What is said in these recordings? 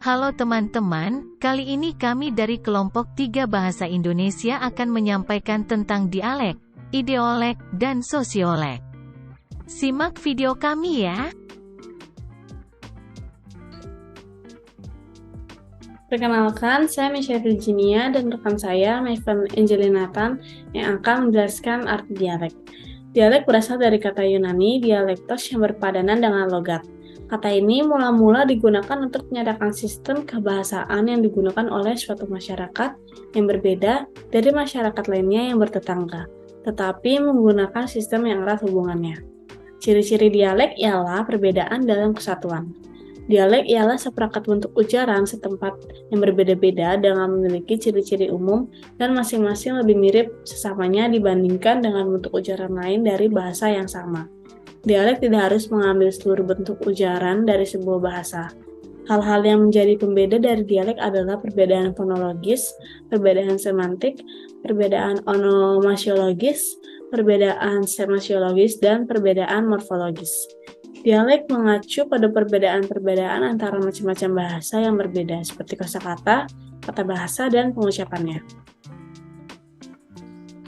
Halo teman-teman, kali ini kami dari kelompok 3 Bahasa Indonesia akan menyampaikan tentang dialek, ideolek, dan sosiolek. Simak video kami ya. Perkenalkan, saya Michelle Virginia dan rekan saya, Maven Angelina Nathan, yang akan menjelaskan arti dialek. Dialek berasal dari kata Yunani, dialektos yang berpadanan dengan logat. Kata ini mula-mula digunakan untuk menyatakan sistem kebahasaan yang digunakan oleh suatu masyarakat yang berbeda dari masyarakat lainnya yang bertetangga, tetapi menggunakan sistem yang erat hubungannya. Ciri-ciri dialek ialah perbedaan dalam kesatuan. Dialek ialah seperangkat bentuk ujaran setempat yang berbeda-beda dengan memiliki ciri-ciri umum dan masing-masing lebih mirip sesamanya dibandingkan dengan bentuk ujaran lain dari bahasa yang sama. Dialek tidak harus mengambil seluruh bentuk ujaran dari sebuah bahasa. Hal-hal yang menjadi pembeda dari dialek adalah perbedaan fonologis, perbedaan semantik, perbedaan onomasiologis, perbedaan semasiologis, dan perbedaan morfologis. Dialek mengacu pada perbedaan-perbedaan antara macam-macam bahasa yang berbeda, seperti kosakata, kata bahasa, dan pengucapannya.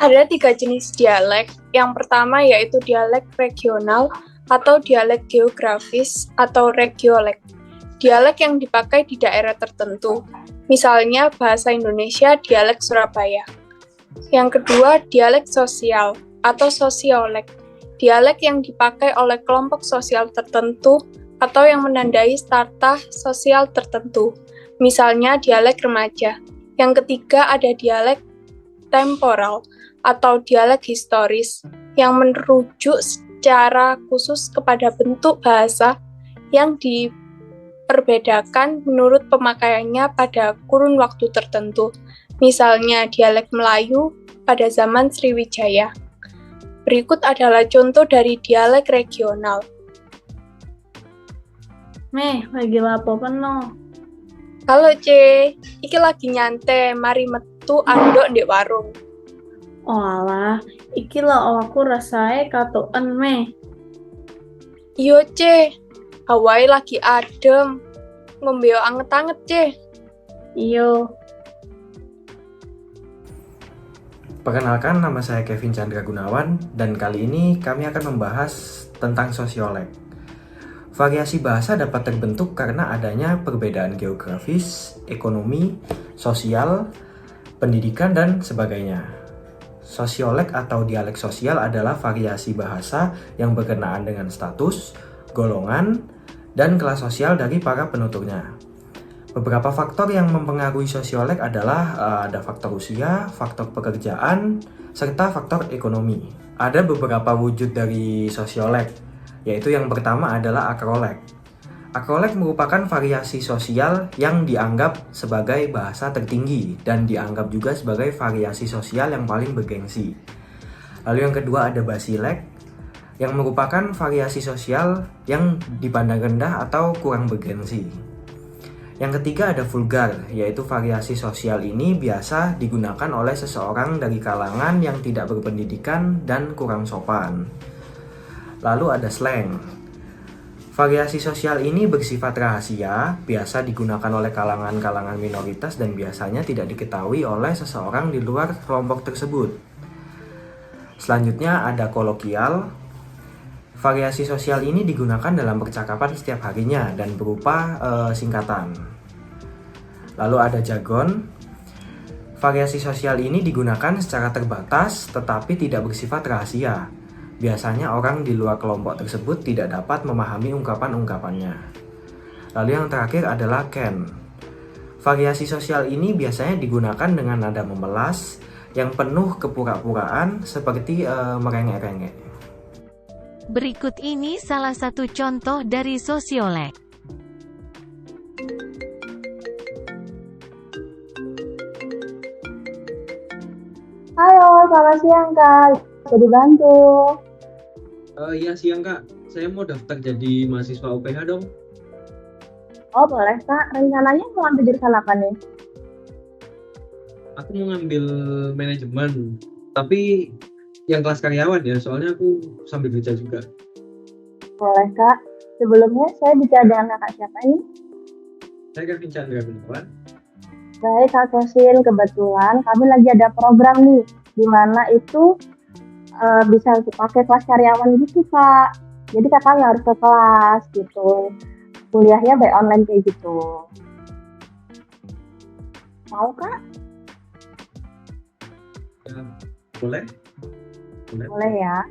Ada 3 jenis dialek. Yang pertama yaitu dialek regional atau dialek geografis atau regiolek. Dialek yang dipakai di daerah tertentu. Misalnya bahasa Indonesia dialek Surabaya. Yang kedua dialek sosial atau sosiolek. Dialek yang dipakai oleh kelompok sosial tertentu atau yang menandai strata sosial tertentu. Misalnya dialek remaja. Yang ketiga ada dialek temporal atau dialek historis yang merujuk secara khusus kepada bentuk bahasa yang diperbedakan menurut pemakaiannya pada kurun waktu tertentu. Misalnya dialek Melayu pada zaman Sriwijaya. Berikut adalah contoh dari dialek regional. Meh, lagi lapo penuh. Halo C, iki lagi nyantai, mari metu andok ndek warung. Oh alah, iki lho aku rasae katoken meh. Iyo C, hawae lagi adem, ngombe anget-anget C. Iyo. Perkenalkan, nama saya Kevin Chandra Gunawan, dan kali ini kami akan membahas tentang sosiolek. Variasi bahasa dapat terbentuk karena adanya perbedaan geografis, ekonomi, sosial, pendidikan, dan sebagainya. Sosiolek atau dialek sosial adalah variasi bahasa yang berkenaan dengan status, golongan, dan kelas sosial dari para penuturnya. Beberapa faktor yang mempengaruhi sosiolek adalah ada faktor usia, faktor pekerjaan, serta faktor ekonomi. Ada beberapa wujud dari sosiolek, yaitu yang pertama adalah akrolek. Akrolek merupakan variasi sosial yang dianggap sebagai bahasa tertinggi dan dianggap juga sebagai variasi sosial yang paling bergengsi. Lalu yang kedua ada basilek, yang merupakan variasi sosial yang dipandang rendah atau kurang bergengsi. Yang ketiga ada vulgar, yaitu variasi sosial ini biasa digunakan oleh seseorang dari kalangan yang tidak berpendidikan dan kurang sopan. Lalu ada slang. Variasi sosial ini bersifat rahasia, biasa digunakan oleh kalangan-kalangan minoritas dan biasanya tidak diketahui oleh seseorang di luar kelompok tersebut. Selanjutnya ada kolokial. Variasi sosial ini digunakan dalam percakapan setiap harinya dan berupa singkatan. Lalu ada jargon. Variasi sosial ini digunakan secara terbatas tetapi tidak bersifat rahasia. Biasanya orang di luar kelompok tersebut tidak dapat memahami ungkapan-ungkapannya. Lalu yang terakhir adalah ken. Variasi sosial ini biasanya digunakan dengan nada memelas yang penuh kepura-puraan seperti merengek-rengek. Berikut ini salah satu contoh dari sosiolek. Halo, selamat siang Kak. Bisa dibantu? Iya siang Kak, saya mau daftar jadi mahasiswa UPH dong. Oh boleh Kak, rencananya mau ambil jurusan apa nih? Aku mau ngambil manajemen, tapi yang kelas karyawan ya, soalnya aku sambil kerja juga. Boleh Kak, sebelumnya saya bicara dengan kakak siapa ini? Saya Kevin Chandra Gunawan. Baik Kak Kevin, kebetulan kami lagi ada program nih, di mana itu bisa pakai kelas karyawan gitu Kak. Jadi kakak nggak harus ke kelas gitu, kuliahnya by online kayak gitu. Mau Kak? Ya, boleh? Boleh ya.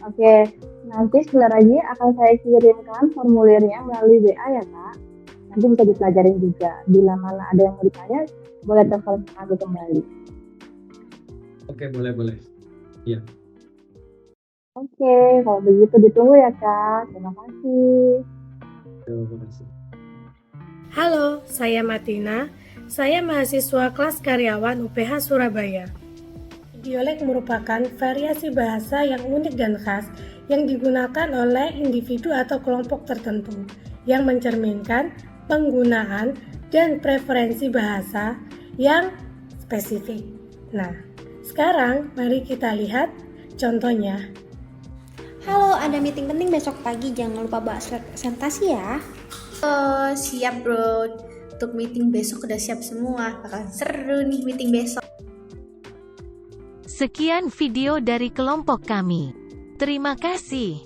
Oke, nanti sebentar lagi akan saya kirimkan formulirnya melalui WA ya Kak. Nanti bisa dipelajarin juga. Bila mana ada yang mau ditanya, boleh telepon kami kembali. Oke, boleh. Iya. Oke, kalau begitu ditunggu ya Kak. Terima kasih. Terima kasih. Halo, saya Martina. Saya mahasiswa kelas karyawan UPH Surabaya. Dialek merupakan variasi bahasa yang unik dan khas yang digunakan oleh individu atau kelompok tertentu yang mencerminkan penggunaan dan preferensi bahasa yang spesifik. Nah, sekarang mari kita lihat contohnya. Halo, ada meeting penting besok pagi, jangan lupa bahas presentasi ya. Siap bro, untuk meeting besok udah siap semua, bakalan seru nih meeting besok. Sekian video dari kelompok kami. Terima kasih.